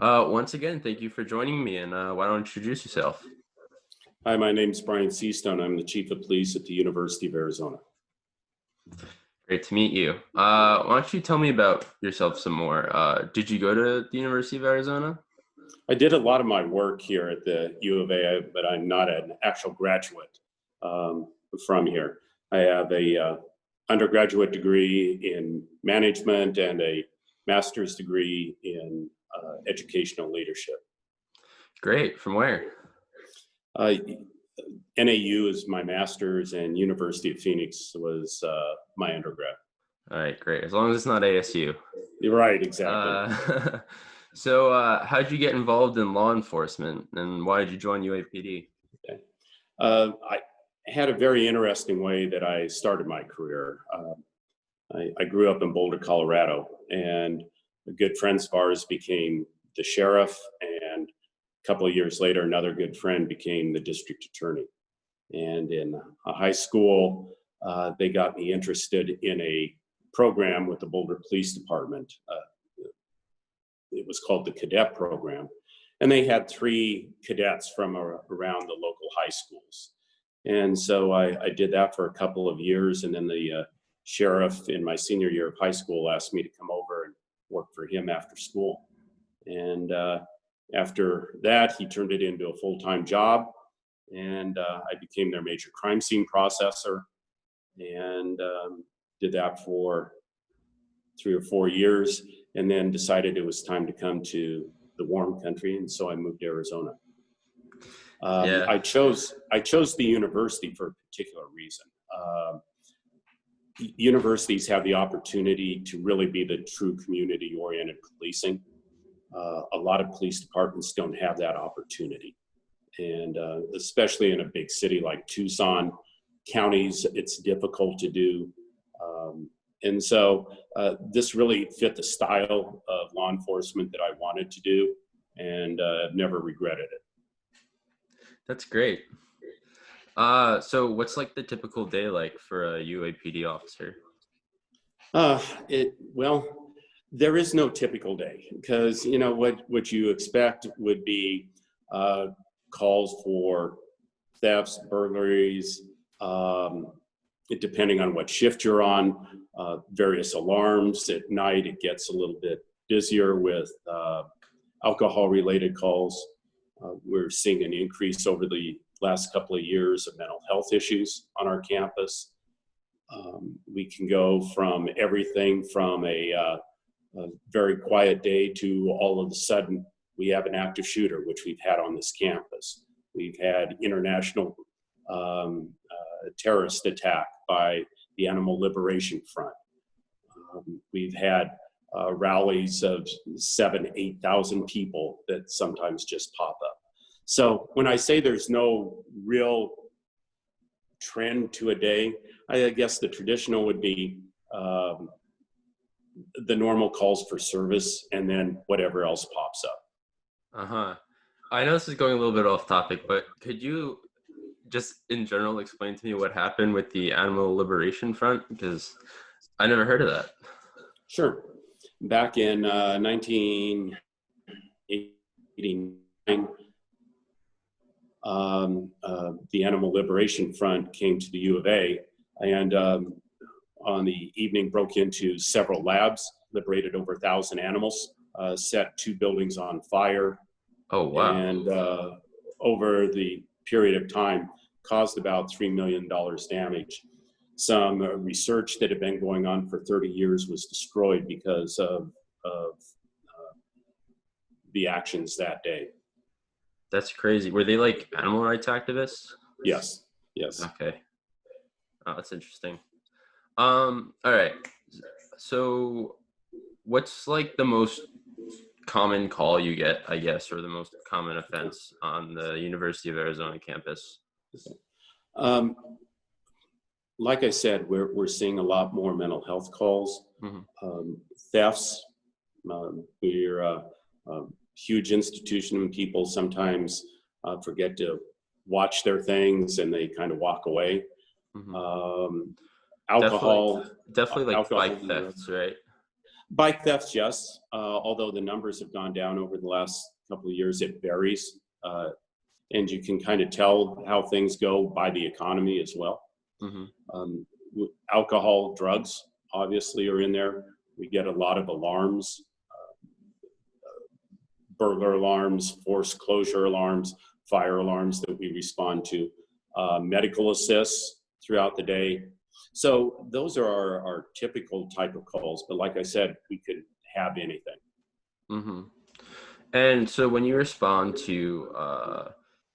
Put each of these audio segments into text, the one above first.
Once again, thank you for joining me, and why don't you introduce yourself? Hi, my name's Brian Seastone. I'm the Chief of Police at the University of Arizona. Great to meet you. Why don't you tell me about yourself some more? Did you go to the University of Arizona? I did a lot of my work here at the U of A, but I'm not an actual graduate from here. I have a undergraduate degree in management and a master's degree in educational leadership. Great. From where? Uh, NAU is my master's, and University of Phoenix was my undergrad. All right, great. As long as it's not ASU. You're right, exactly. How'd you get involved in law enforcement, and why did you join UAPD? Okay. I had a very interesting way that I started my career. I grew up in Boulder, Colorado, and good friends of ours became the sheriff, and a couple of years later, another good friend became the district attorney. And in high school, they got me interested in a program with the Boulder Police Department. It was called the Cadet Program. And they had 3 cadets from around the local high schools. And so I did that for a couple of years. And then the sheriff in my senior year of high school asked me to come over and work for him after school. And after that, he turned it into a full-time job. And I became their major crime scene processor, and did that for 3 or 4 years, and then decided it was time to come to the warm country, and so I moved to Arizona. Yeah. I chose the university for a particular reason. Universities have the opportunity to really be the true community-oriented policing. A lot of police departments don't have that opportunity. And especially in a big city like Tucson, counties, it's difficult to do. And so this really fit the style of law enforcement that I wanted to do, and I've never regretted it. That's great. So what's like the typical day like for a UAPD officer? Well, there is no typical day, because what you expect would be calls for thefts, burglaries, depending on what shift you're on, various alarms. At night, it gets a little bit busier with alcohol-related calls. We're seeing an increase over the last couple of years of mental health issues on our campus. We can go from everything from a very quiet day to all of a sudden we have an active shooter, which we've had on this campus. We've had international terrorist attack by the Animal Liberation Front. We've had rallies of 7,000 to 8,000 people that sometimes just pop up. So when I say there's no real trend to a day, I guess the traditional would be the normal calls for service, and then whatever else pops up. Uh-huh. I know this is going a little bit off topic, but could you just in general explain to me what happened with the Animal Liberation Front? Because I never heard of that. Sure. Back in 1989, the Animal Liberation Front came to the U of A, and on the evening broke into several labs, liberated over 1,000 animals, set 2 buildings on fire. Oh, wow. And over the period of time, caused about $3 million damage. Some research that had been going on for 30 years was destroyed because of the actions that day. That's crazy. Were they like animal rights activists? Yes, yes. Okay. Oh, that's interesting. All right. So what's like the most common call you get, I guess, or the most common offense on the University of Arizona campus? Like I said, we're seeing a lot more mental health calls, thefts. We're a huge institution, and people sometimes forget to watch their things, and they kind of walk away. Alcohol, definitely like alcohol, bike thefts, right? Bike thefts, yes. Although the numbers have gone down over the last couple of years, it varies. And you can kind of tell how things go by the economy as well. Mm-hmm. Alcohol, drugs, obviously, are in there. We get a lot of alarms, burglar alarms, forced closure alarms, fire alarms that we respond to, medical assists throughout the day. So those are our typical type of calls. But like I said, we could have anything. Mm-hmm. And so when you respond to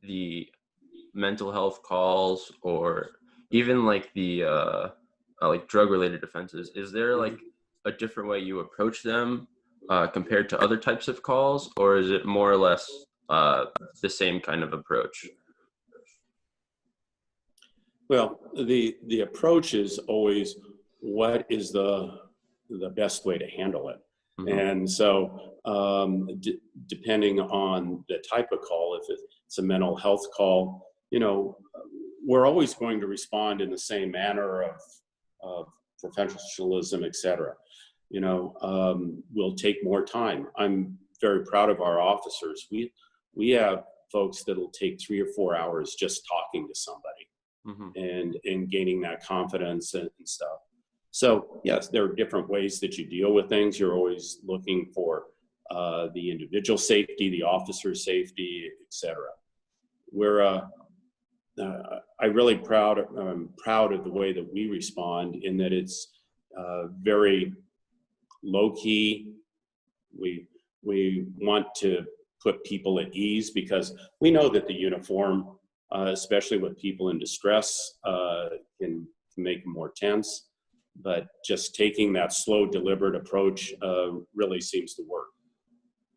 the mental health calls, or even like the like drug related offenses, is there like a different way you approach them compared to other types of calls, or is it more or less the same kind of approach? Well, the approach is always what is the best way to handle it. Mm-hmm. And so depending on the type of call, if it's a mental health call, you know, we're always going to respond in the same manner of professionalism, et cetera. You know, we'll take more time. I'm very proud of our officers. We have folks that'll take 3 or 4 hours just talking to somebody. Mm-hmm. and gaining that confidence and stuff. So yes, there are different ways that you deal with things. You're always looking for the individual safety, the officer's safety, etc. I'm proud of the way that we respond, in that it's very low key. We want to put people at ease, because we know that the uniform, especially with people in distress, can make them more tense. But just taking that slow, deliberate approach really seems to work.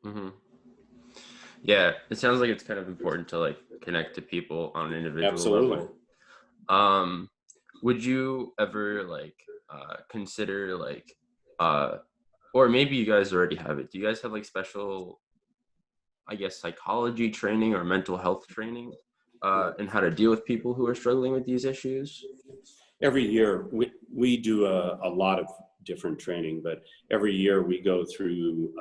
Mm-hmm. Yeah, it sounds like it's kind of important to like connect to people on an individual Absolutely. level. Would you ever like consider like or maybe you guys already have it, do you guys have like special, I guess, psychology training or mental health training and how to deal with people who are struggling with these issues? Every year we do a lot of different training, but every year we go through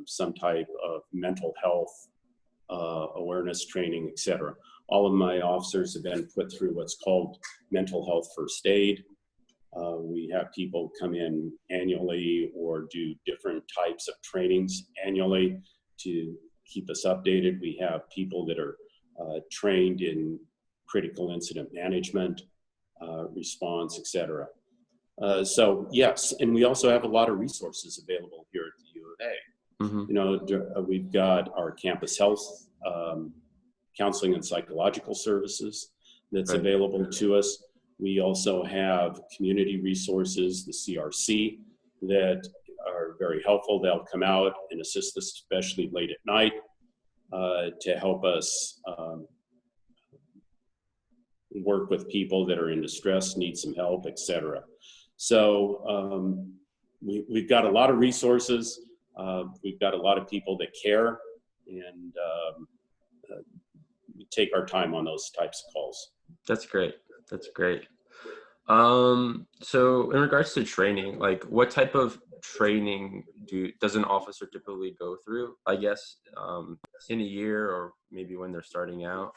some type of mental health awareness training, etc. All of my officers have been put through what's called mental health first aid. We have people come in annually or do different types of trainings annually to keep us updated. We have people that are trained in critical incident management, response, etc. So yes, and we also have a lot of resources available here at the U of A. Mm-hmm. You know, we've got our campus health counseling and psychological services that's Right. available to us. We also have community resources, the CRC, that are very helpful. They'll come out and assist us, especially late at night, to help us work with people that are in distress, need some help, etc. So we've got a lot of resources. We've got a lot of people that care, and we take our time on those types of calls. That's great. That's great. So in regards to training, like what type of training does an officer typically go through, I guess, in a year, or maybe when they're starting out?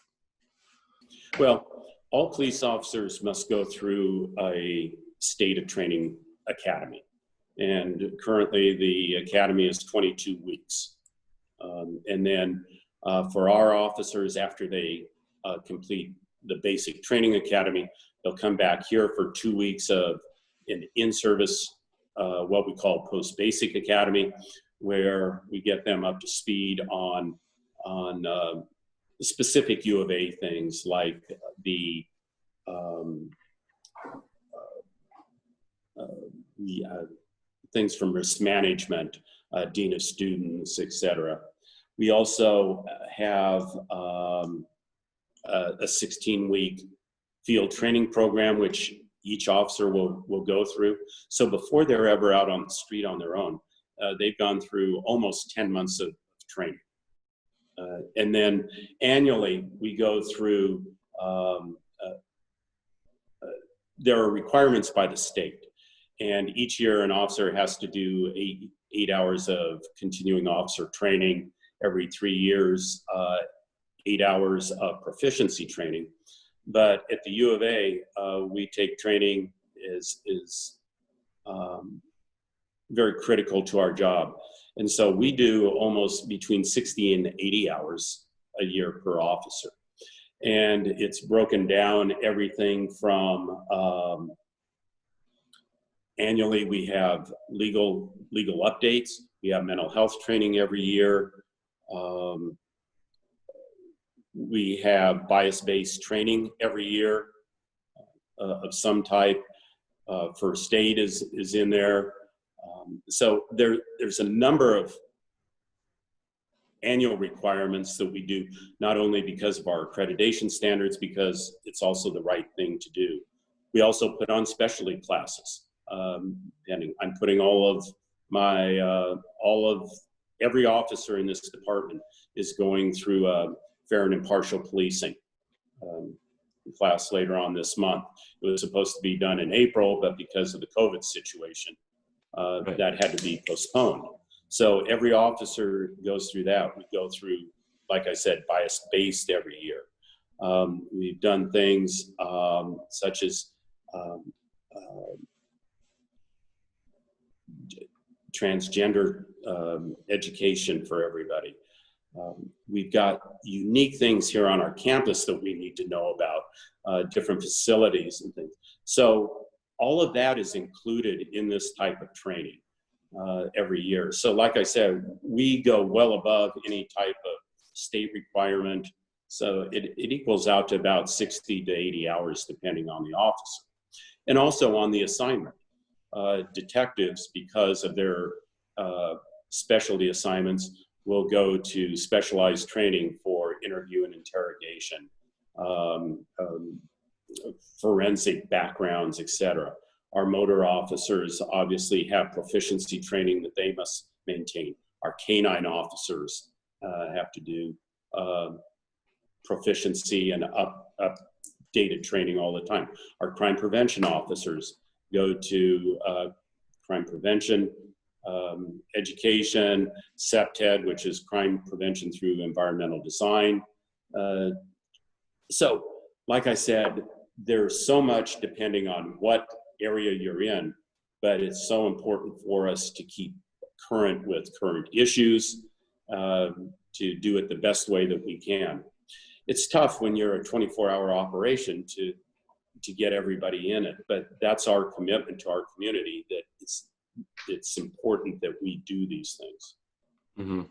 Well, all police officers must go through a state of training academy. And currently the academy is 22 weeks. And then for our officers, after they complete the basic training academy, they'll come back here for 2 weeks of an in-service, what we call post-basic academy, where we get them up to speed on specific U of A things, like the things from risk management, dean of students, etc. We also have a 16-week field training program, which each officer will go through. So before they're ever out on the street on their own, they've gone through almost 10 months of training. And then annually, we go through, there are requirements by the state. And each year, an officer has to do 8 hours of continuing officer training every 3 years, 8 hours of proficiency training. But at the U of A, we take training is very critical to our job. And so we do almost between 60 and 80 hours a year per officer. And it's broken down everything from annually we have legal updates. We have mental health training every year. We have bias-based training every year of some type. First aid is in there. So there's a number of annual requirements that we do, not only because of our accreditation standards, because it's also the right thing to do. We also put on specialty classes. And I'm putting every officer in this department is going through fair and impartial policing class later on this month. It was supposed to be done in April, but because of the COVID situation, that had to be postponed. So every officer goes through that. We go through, like I said, bias-based every year. We've done things such as transgender education for everybody. We've got unique things here on our campus that we need to know about, different facilities and things. So all of that is included in this type of training every year. So like I said, we go well above any type of state requirement. So it equals out to about 60 to 80 hours, depending on the officer. And also on the assignment. Detectives, because of their specialty assignments, will go to specialized training for interview and interrogation, forensic backgrounds, etc. Our motor officers obviously have proficiency training that they must maintain. Our canine officers have to do proficiency and updated training all the time. Our crime prevention officers go to crime prevention education, CEPTED, which is crime prevention through environmental design. So, like I said, there's so much depending on what area you're in, but it's so important for us to keep current with current issues, to do it the best way that we can. It's tough when you're a 24-hour operation to get everybody in it, but that's our commitment to our community, that it's important that we do these things. Mm-hmm.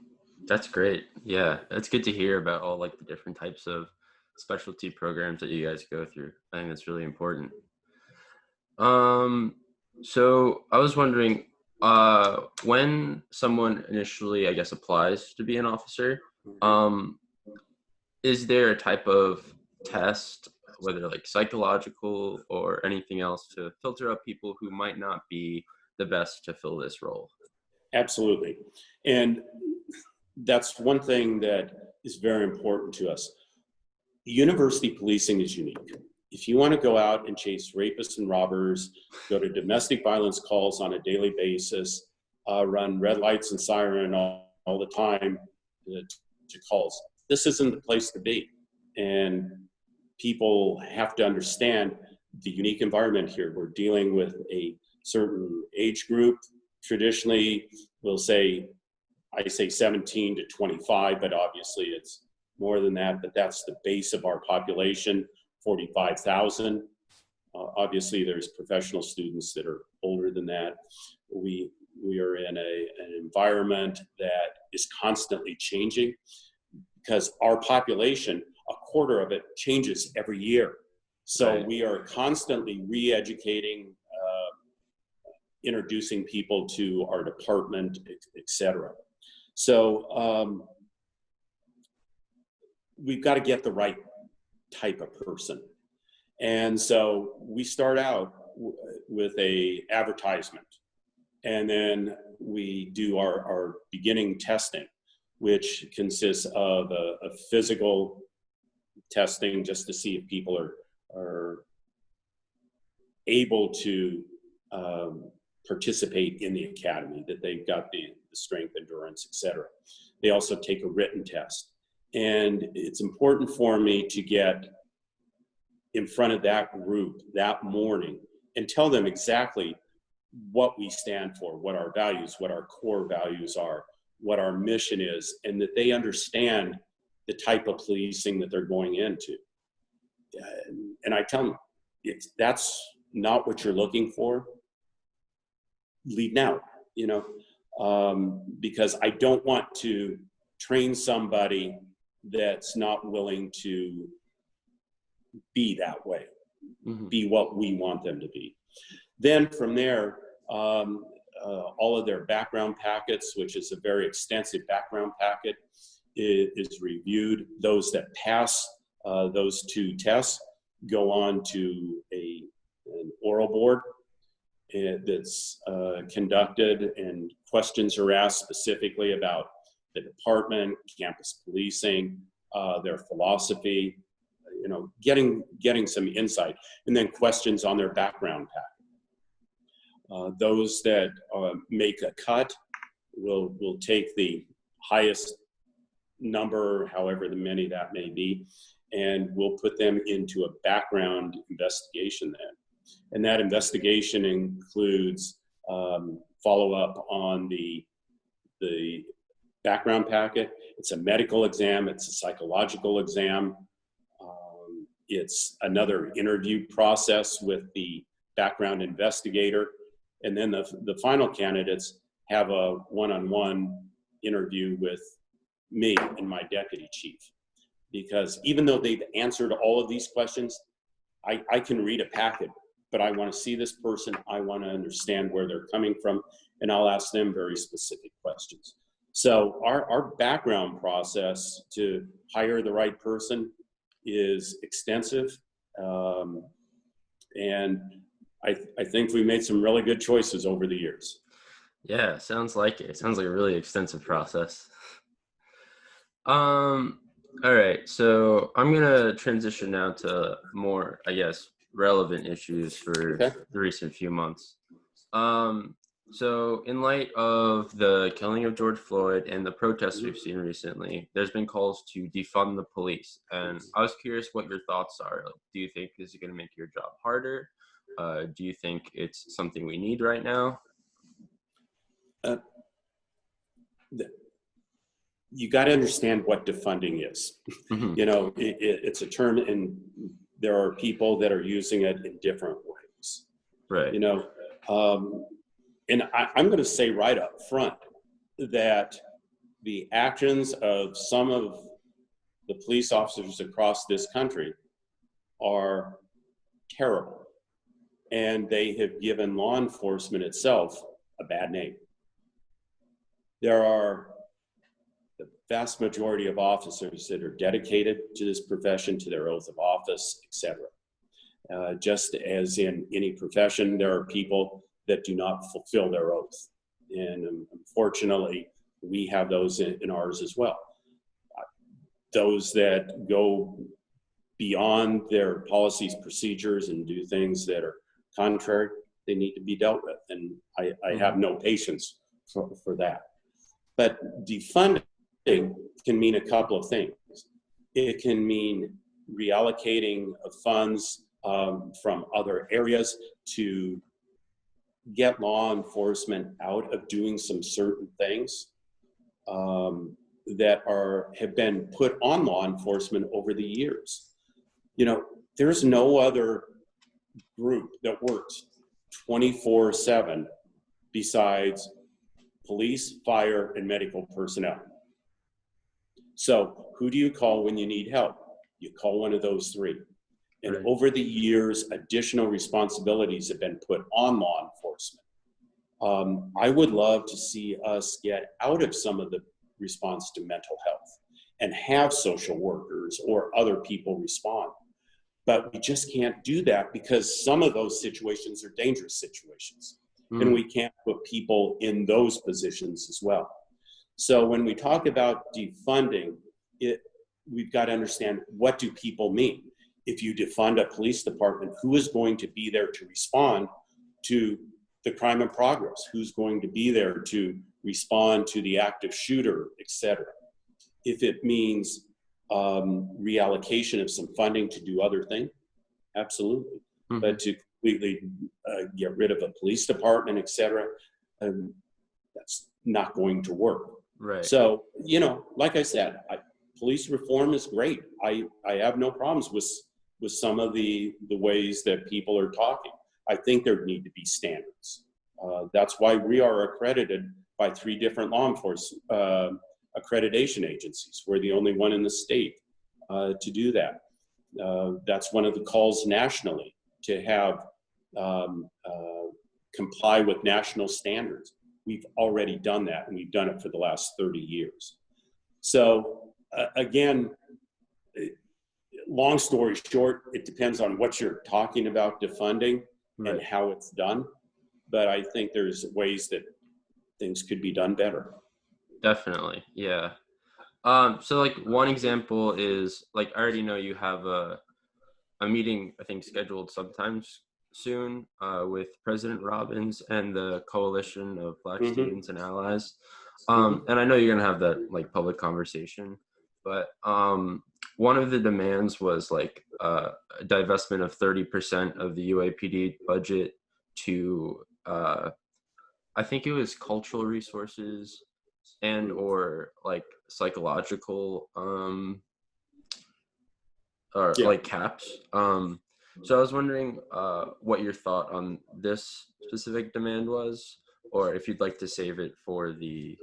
That's great. Yeah, that's good to hear about all like the different types of specialty programs that you guys go through. I think that's really important. So I was wondering, when someone initially, I guess, applies to be an officer, is there a type of test, whether like psychological or anything else, to filter out people who might not be the best to fill this role? Absolutely. And that's one thing that is very important to us. University policing is unique. If you want to go out and chase rapists and robbers, go to domestic violence calls on a daily basis, run red lights and siren all the time to calls, this isn't the place to be. And people have to understand the unique environment here. We're dealing with a certain age group. Traditionally, I say 17 to 25, but obviously it's more than that, but that's the base of our population, 45,000. Obviously there's professional students that are older than that. We are in an environment that is constantly changing, because our population, a quarter of it changes every year. So right. We are constantly re-educating, introducing people to our department, etc. So we've got to get the right type of person. And so we start out with a advertisement, and then we do our beginning testing, which consists of a physical testing just to see if people are able to participate in the academy, that they've got the strength, endurance, etc. They also take a written test. And it's important for me to get in front of that group that morning and tell them exactly what we stand for, what our values, what our core values are, what our mission is, and that they understand the type of policing that they're going into. And I tell them, if that's not what you're looking for, leave now, because I don't want to train somebody that's not willing to be that way, be what we want them to be. Then from there, all of their background packets, which is a very extensive background packet, is reviewed. Those that pass those 2 tests go on to an oral board that's conducted, and questions are asked specifically about the department, campus policing, their philosophy, getting some insight, and then questions on their background packet. Those that make a cut will take the highest number, however many that may be, and we'll put them into a background investigation then. And that investigation includes follow-up on the background packet. It's a medical exam, it's a psychological exam, it's another interview process with the background investigator, and then the final candidates have a one-on-one interview with me and my deputy chief. Because even though they've answered all of these questions, I can read a packet, but I want to see this person, I want to understand where they're coming from, and I'll ask them very specific questions. So our background process to hire the right person is extensive, and I think we made some really good choices over the years. Yeah, sounds like it. Sounds like a really extensive process. All right, so I'm gonna transition now to more, I guess, relevant issues for Okay. the recent few months. So in light of the killing of George Floyd and the protests we've seen recently, there's been calls to defund the police. And I was curious what your thoughts are. Like, do you think this is going to make your job harder? Do you think it's something we need right now? You got to understand what defunding is. It's a term, and there are people that are using it in different ways. Right. And I'm going to say right up front that the actions of some of the police officers across this country are terrible, and they have given law enforcement itself a bad name. There are the vast majority of officers that are dedicated to this profession, to their oath of office, etc. Just as in any profession, there are people that do not fulfill their oath. And unfortunately, we have those in ours as well. Those that go beyond their policies, procedures, and do things that are contrary, they need to be dealt with. And I have no patience for that. But defunding can mean a couple of things. It can mean reallocating of funds from other areas to get law enforcement out of doing some certain things that have been put on law enforcement over the years. There's no other group that works 24/7 besides police, fire, and medical personnel. So who do you call when you need help? You call one of those three. And Right. over the years, additional responsibilities have been put on law enforcement. I would love to see us get out of some of the response to mental health and have social workers or other people respond. But we just can't do that because some of those situations are dangerous situations. And we can't put people in those positions as well. So when we talk about defunding, we've got to understand, what do people mean? If you defund a police department, who is going to be there to respond to the crime in progress, who's going to be there to respond to the active shooter, etc. If it means reallocation of some funding to do other things, absolutely. Mhm. But to completely get rid of a police department, etc., that's not going to work. Right. So, like I said, police reform is great. I have no problems with some of the ways that people are talking. I think there need to be standards. That's why we are accredited by 3 different law enforcement accreditation agencies. We're the only one in the state to do that. That's one of the calls nationally, to have comply with national standards. We've already done that, and we've done it for the last 30 years. So again, long story short, it depends on what you're talking about defunding and how it's done. But I think there's ways that things could be done better. Definitely, yeah. So like one example is, like, I already know you have a meeting, I think, scheduled sometimes soon with President Robbins and the Coalition of Black Students and Allies. And I know you're gonna have that like public conversation, but one of the demands was like a divestment of 30% of the UAPD budget to I think it was cultural resources and or like psychological or like caps. So I was wondering what your thought on this specific demand was, or if you'd like to save it for the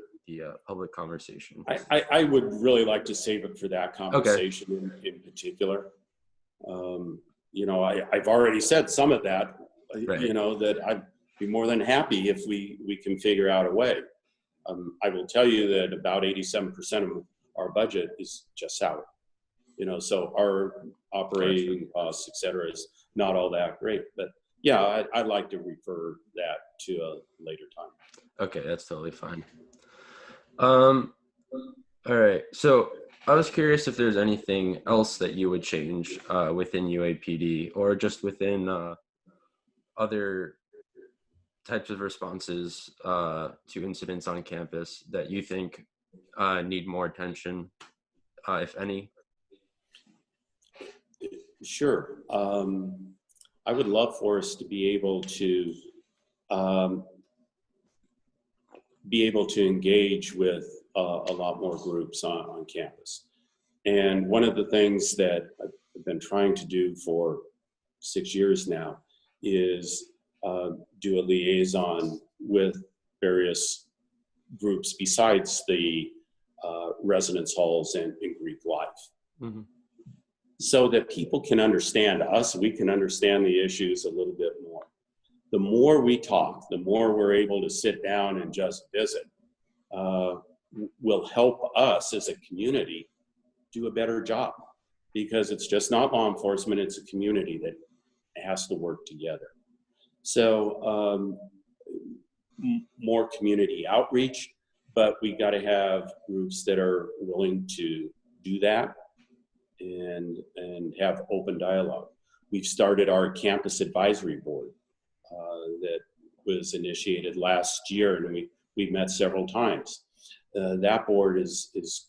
public conversation. I would really like to save it for that conversation in particular. I've already said some of that, that I'd be more than happy if we can figure out a way. I will tell you that about 87% of our budget is just salary. So our operating costs, et cetera, is not all that great. But yeah, I'd like to refer that to a later time. Okay, that's totally fine. All right. So I was curious if there's anything else that you would change within UAPD or just within other types of responses to incidents on campus that you think need more attention, if any. Sure. I would love for us to be able to engage with a lot more groups on campus. And one of the things that I've been trying to do for 6 years now is do a liaison with various groups besides the residence halls and Greek life. So that people can understand us, we can understand the issues a little bit more. The more we talk, the more we're able to sit down and just visit, will help us as a community do a better job, because it's just not law enforcement, it's a community that has to work together. So more community outreach, but we got to have groups that are willing to do that and have open dialogue. We've started our campus advisory board that was initiated last year, and we met several times. That board is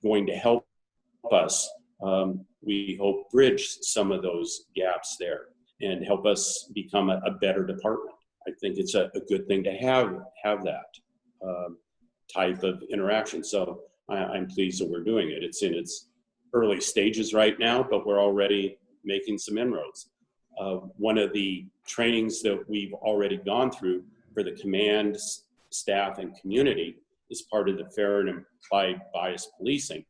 going to help us, we hope, bridge some of those gaps there and help us become a better department. I think it's a good thing to have that type of interaction. So I'm pleased that we're doing it. It's in its early stages right now, but we're already making some inroads. One of the trainings that we've already gone through for the command, staff, and community is part of the fair and implied bias policing,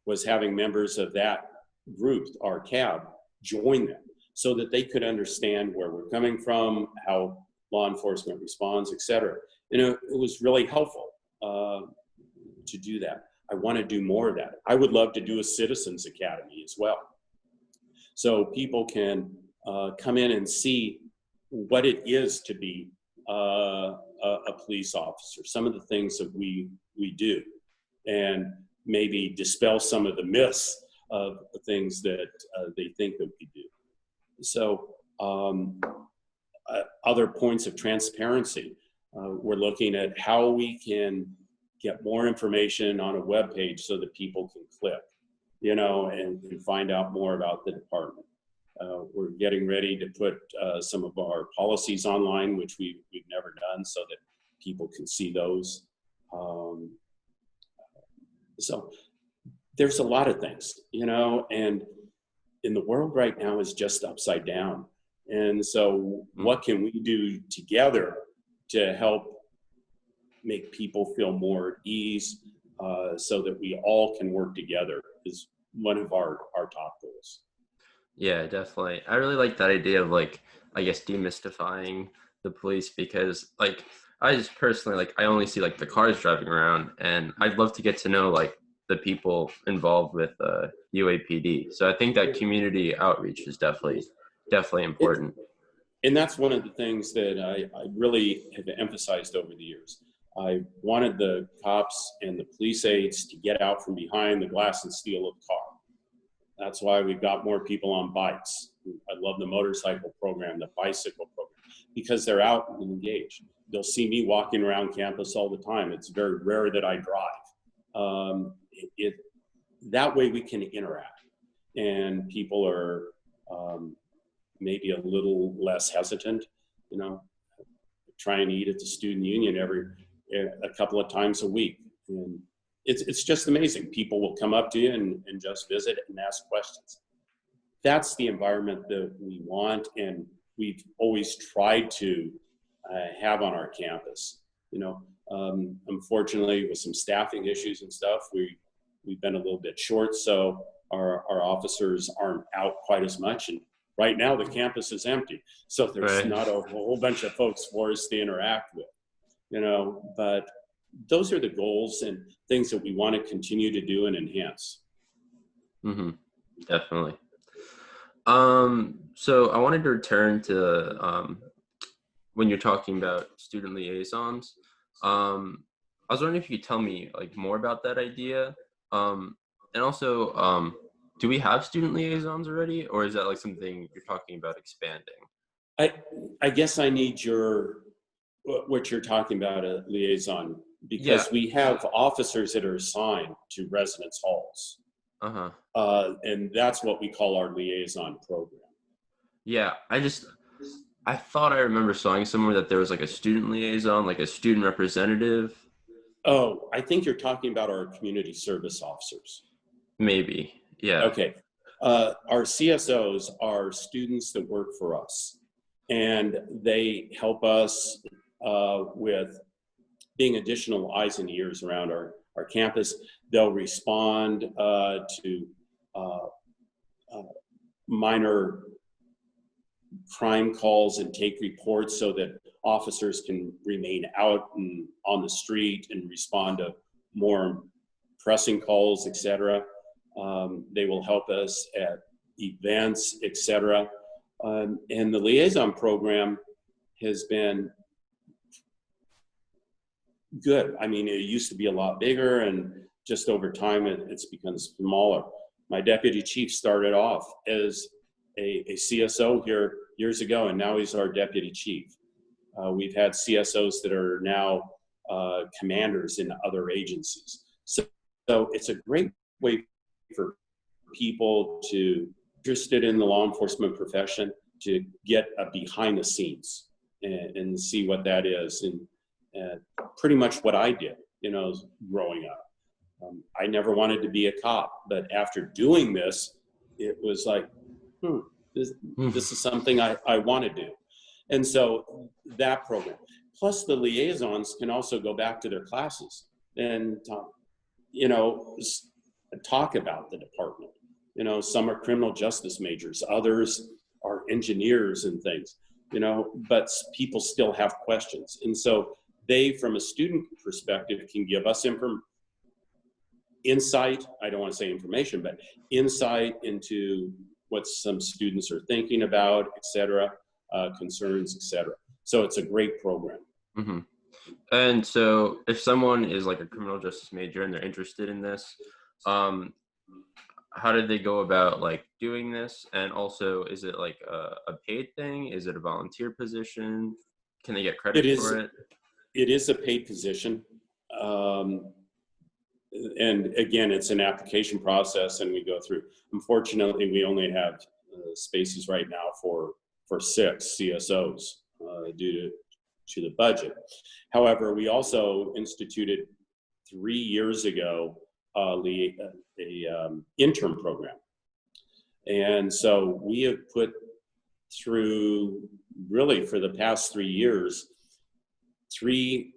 was having members of that group, our CAB, join them so that they could understand where we're coming from, how law enforcement responds, et cetera. It was really helpful to do that. I want to do more of that. I would love to do a citizens academy as well, so people can come in and see what it is to be a police officer, some of the things that we do, and maybe dispel some of the myths of the things that they think that we do. So other points of transparency. We're looking at how we can get more information on a web page so that people can click, and find out more about the department. We're getting ready to put some of our policies online, which we've never done, so that people can see those. So there's a lot of things, and in the world right now is just upside down. And so what can we do together to help make people feel more at ease, so that we all can work together is one of our top goals. Yeah, definitely. I really like that idea of like, I guess, demystifying the police, because like I just personally, like, I only see like the cars driving around, and I'd love to get to know like the people involved with UAPD. So I think that community outreach is definitely important. And that's one of the things that I really have emphasized over the years. I wanted the cops and the police aides to get out from behind the glass and steel of the car. That's why we've got more people on bikes. I love the motorcycle program, the bicycle program, because they're out and engaged. They'll see me walking around campus all the time. It's very rare that I drive. That way we can interact, and people are maybe a little less hesitant, trying to eat at the student union a couple of times a week. And it's just amazing. People will come up to you and just visit and ask questions. That's the environment that we want, and we've always tried to have on our campus. Unfortunately, with some staffing issues and stuff, we've been a little bit short, so our officers aren't out quite as much. And right now, the campus is empty, so there's not a whole bunch of folks for us to interact with. But those are the goals and things that we want to continue to do and enhance. Definitely. So I wanted to return to when you're talking about student liaisons. I was wondering if you could tell me like more about that idea. And also, do we have student liaisons already, or is that like something you're talking about expanding? I guess I need what you're talking about, a liaison, because we have officers that are assigned to residence halls. And that's what we call our liaison program. Yeah, I thought I remember saw somewhere that there was like a student liaison, like a student representative. Oh, I think you're talking about our community service officers. Maybe, yeah. Okay. Our CSOs are students that work for us, and they help us with being additional eyes and ears around our campus. They'll respond to minor crime calls and take reports so that officers can remain out and on the street and respond to more pressing calls, etc. They will help us at events, etc. And the liaison program has been good. I mean, it used to be a lot bigger, and just over time it's become smaller. My deputy chief started off as a CSO here years ago, and now he's our deputy chief. We've had CSOs that are now commanders in other agencies. So it's a great way for people to interested in the law enforcement profession to get behind the scenes and see what that is. And pretty much what I did, growing up. I never wanted to be a cop, but after doing this, it was like, this is something I want to do. And so that program, plus the liaisons can also go back to their classes and, talk about the department. Some are criminal justice majors, others are engineers and things, but people still have questions. And so they, from a student perspective, can give us insight, I don't want to say information, but insight into what some students are thinking about, et cetera, concerns, et cetera. So it's a great program. And so if someone is like a criminal justice major and they're interested in this, how did they go about like doing this? And also, is it like a paid thing? Is it a volunteer position? Can they get It credit is, for it? it is a paid position. Um, and again, it's an application process and we go through. Unfortunately, we only have spaces right now for 6 CSOs due to the budget. However, we also instituted 3 years ago intern program. And so we have put through, really for the past 3 years, 3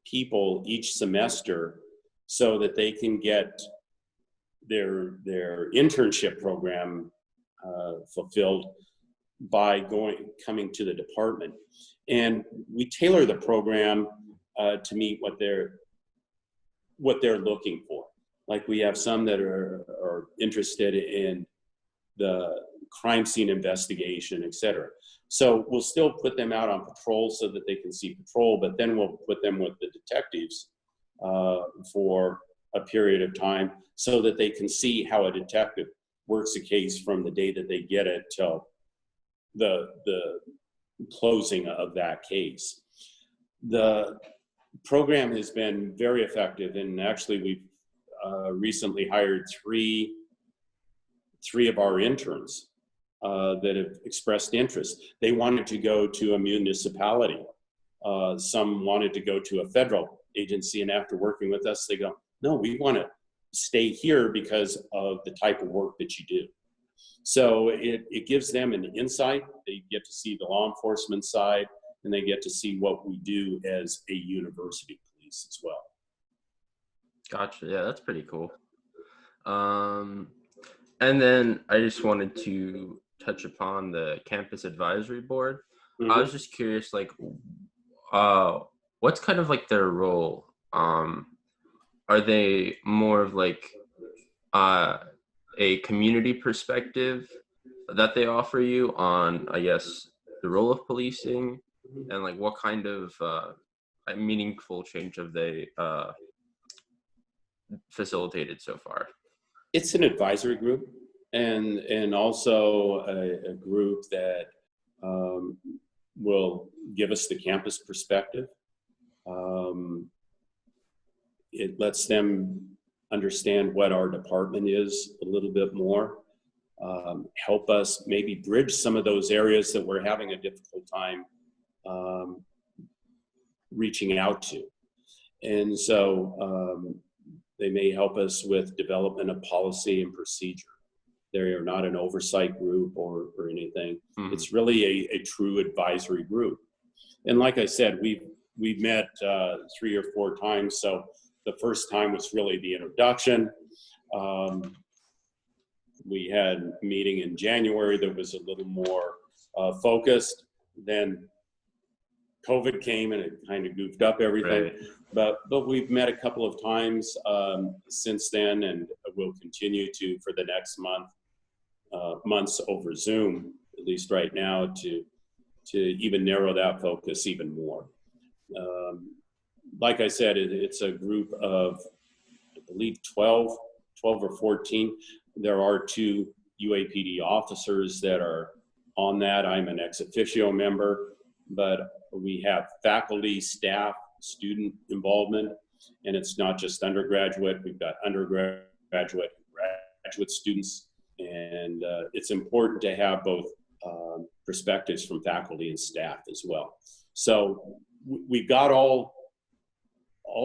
people each semester so that they can get their internship program fulfilled by coming to the department. And we tailor the program to meet what they're looking for. Like we have some that are interested in the crime scene investigation, et cetera. So we'll still put them out on patrol so that they can see patrol, but then we'll put them with the detectives for a period of time so that they can see how a detective works a case from the day that they get it till the closing of that case. The program has been very effective, and actually we've recently hired three of our interns that have expressed interest. They wanted to go to a municipality. Some wanted to go to a federal agency, and after working with us, they go, no, we want to stay here because of the type of work that you do. So it gives them an insight. They get to see the law enforcement side, and they get to see what we do as a university police as well. Gotcha. Yeah, that's pretty cool. And then I just wanted to touch upon the campus advisory board. Mm-hmm. I was just curious, like, what's kind of like their role? Are they more of like a community perspective that they offer you on, I guess, the role of policing, and like what kind of meaningful change have they facilitated so far? It's an advisory group, and also a group that will give us the campus perspective. It lets them understand what our department is a little bit more, help us maybe bridge some of those areas that we're having a difficult time reaching out to. And so they may help us with development of policy and procedure. They are not an oversight group or anything. Mm-hmm. It's really a true advisory group. And like I said, we've met 3 or 4 times. So the first time was really the introduction. We had a meeting in January that was a little more focused. Then COVID came and it kind of goofed up everything. Right. But we've met a couple of times since then, and we'll continue to for the next months over Zoom, at least right now, to even narrow that focus even more. Like I said, it's a group of, I believe, 12 or 14. There are 2 UAPD officers that are on that. I'm an ex officio member, but we have faculty, staff, student involvement, and it's not just undergraduate. We've got undergraduate, graduate students, and it's important to have both perspectives from faculty and staff as well. So we've got all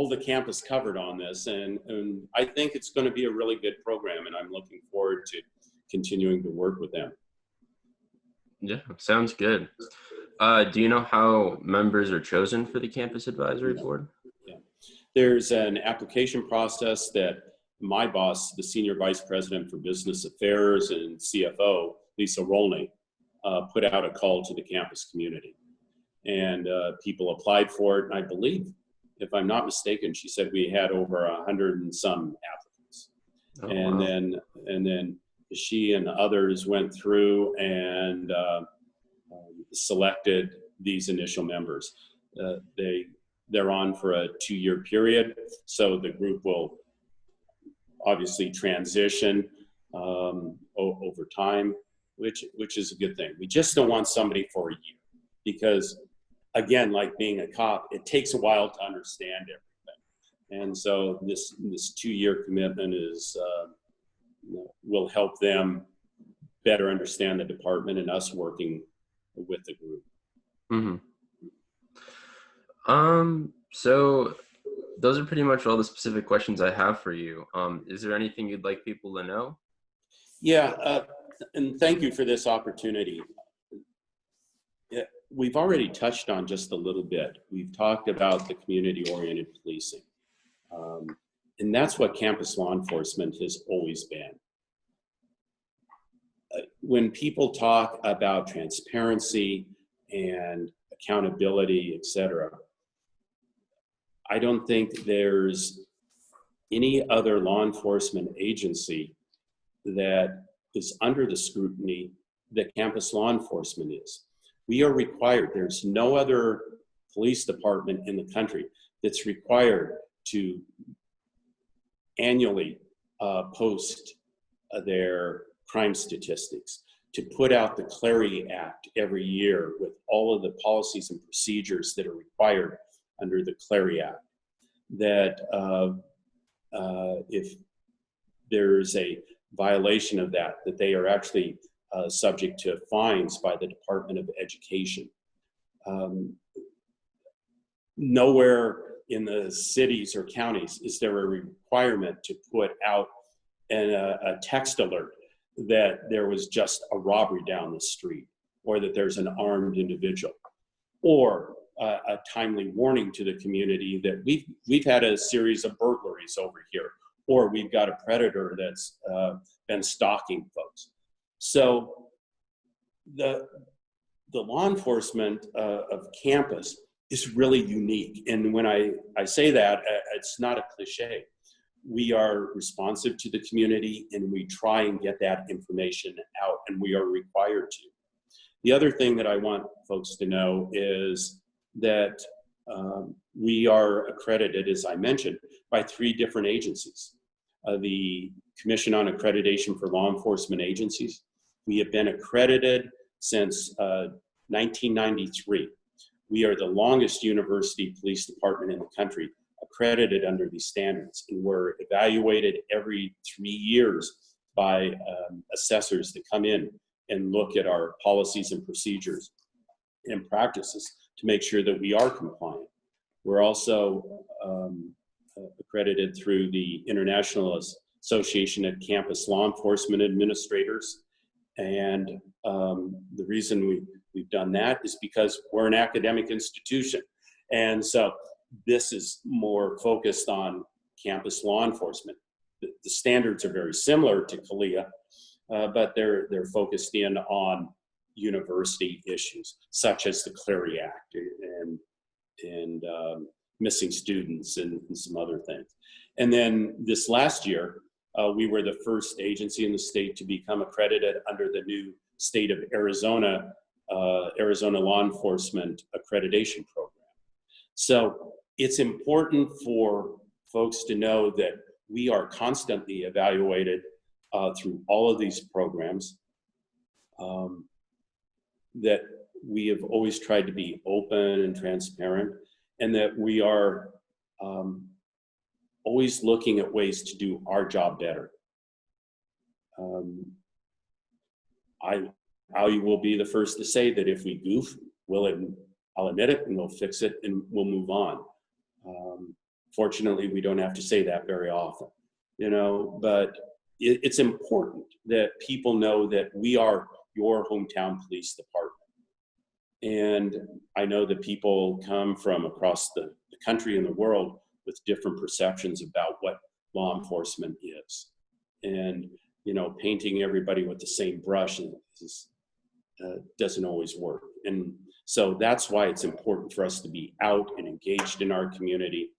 the campus covered on this, and I think it's going to be a really good program, and I'm looking forward to continuing to work with them. Yeah, sounds good. Do you know how members are chosen for the campus advisory board? Yeah. There's an application process that my boss, the Senior Vice President for Business Affairs and CFO, Lisa Rolney, put out a call to the campus community. And people applied for it, and I believe, if I'm not mistaken, she said we had over 100 and some applicants. Oh, and wow. then she and others went through and selected these initial members. They're on for a 2-year period, so the group will obviously transition over time, which is a good thing. We just don't want somebody for a year because, again, like being a cop, it takes a while to understand everything. And so this 2-year commitment will help them better understand the department and us working with the group. Mm-hmm. So those are pretty much all the specific questions I have for you. Is there anything you'd like people to know? Yeah, and thank you for this opportunity. We've already touched on just a little bit. We've talked about the community-oriented policing. And that's what campus law enforcement has always been. When people talk about transparency and accountability, et cetera, I don't think there's any other law enforcement agency that is under the scrutiny that campus law enforcement is. We are required, there's no other police department in the country that's required to annually post their crime statistics, to put out the Clarity Act every year with all of the policies and procedures that are required under the Clarity Act, that if there's a violation of that they are actually subject to fines by the Department of Education. Nowhere in the cities or counties is there a requirement to put out a text alert that there was just a robbery down the street, or that there's an armed individual, or a timely warning to the community that we've had a series of burglaries over here, or we've got a predator that's been stalking folks. So the law enforcement of campus is really unique. And when I say that, it's not a cliche. We are responsive to the community and we try and get that information out, and we are required to. The other thing that I want folks to know is that we are accredited, as I mentioned, by 3 different agencies. The Commission on Accreditation for Law Enforcement Agencies. We have been accredited since 1993. We are the longest university police department in the country accredited under these standards, and we're evaluated every 3 years by assessors that come in and look at our policies and procedures and practices to make sure that we are compliant. We're also accredited through the International Association of Campus Law Enforcement Administrators, and the reason we've done that is because we're an academic institution, and so this is more focused on campus law enforcement. The standards are very similar to CALIA, but they're focused in on university issues such as the Clarity Act and missing students and some other things. And then this last year, we were the first agency in the state to become accredited under the new state of Arizona Law Enforcement Accreditation Program. So it's important for folks to know that we are constantly evaluated through all of these programs, that we have always tried to be open and transparent, and that we are always looking at ways to do our job better. I will be the first to say that if we goof, I'll admit it and we'll fix it and we'll move on. Fortunately, we don't have to say that very often, but it's important that people know that we are your hometown police department. And I know that people come from across the country and the world with different perceptions about what law enforcement is. And, painting everybody with the same brush doesn't always work. And so that's why it's important for us to be out and engaged in our community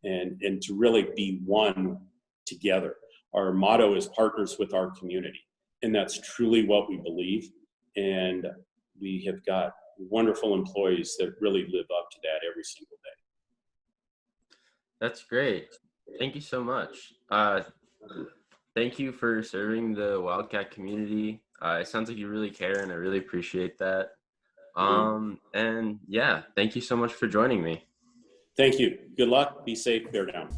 and to really be one together. Our motto is partners with our community. And that's truly what we believe. And we have got wonderful employees that really live up to that every single day. That's great. Thank you so much. Thank you for serving the Wildcat community. It sounds like you really care, and I really appreciate that. And yeah, thank you so much for joining me. Thank you. Good luck. Be safe. Bear down.